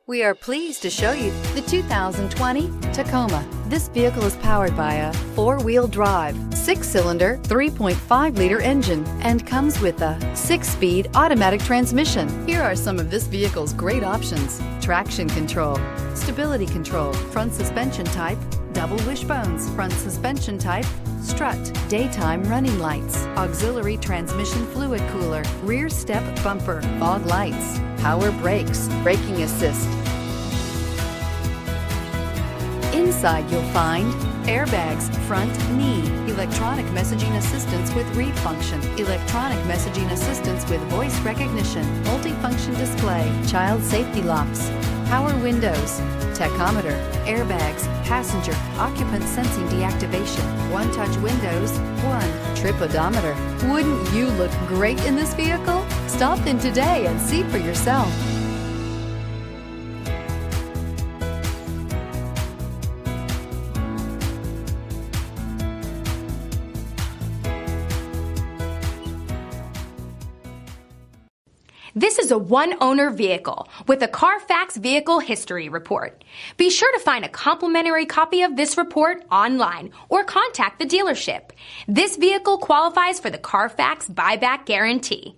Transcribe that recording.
We are pleased to show you the 2020 Tacoma. This vehicle is powered by a 4-wheel drive, 6-cylinder, 3.5-liter engine and comes with a 6-speed automatic transmission. Here are some of this vehicle's great options: traction control, stability control, front suspension type, double wishbones, front suspension type, strut, daytime running lights, auxiliary transmission fluid cooler, rear step bumper, fog lights, power brakes, braking assist. Inside you'll find airbags, front knee, electronic messaging assistance with read function, electronic messaging assistance with voice recognition, multifunction display, child safety locks, power windows, tachometer, airbags, passenger, occupant sensing deactivation, one-touch windows, trip odometer. Wouldn't you look great in this vehicle? Stop in today and see for yourself. This is a one-owner vehicle with a CARFAX Vehicle History Report. Be sure to find a complimentary copy of this report online or contact the dealership. This vehicle qualifies for the CARFAX Buyback Guarantee.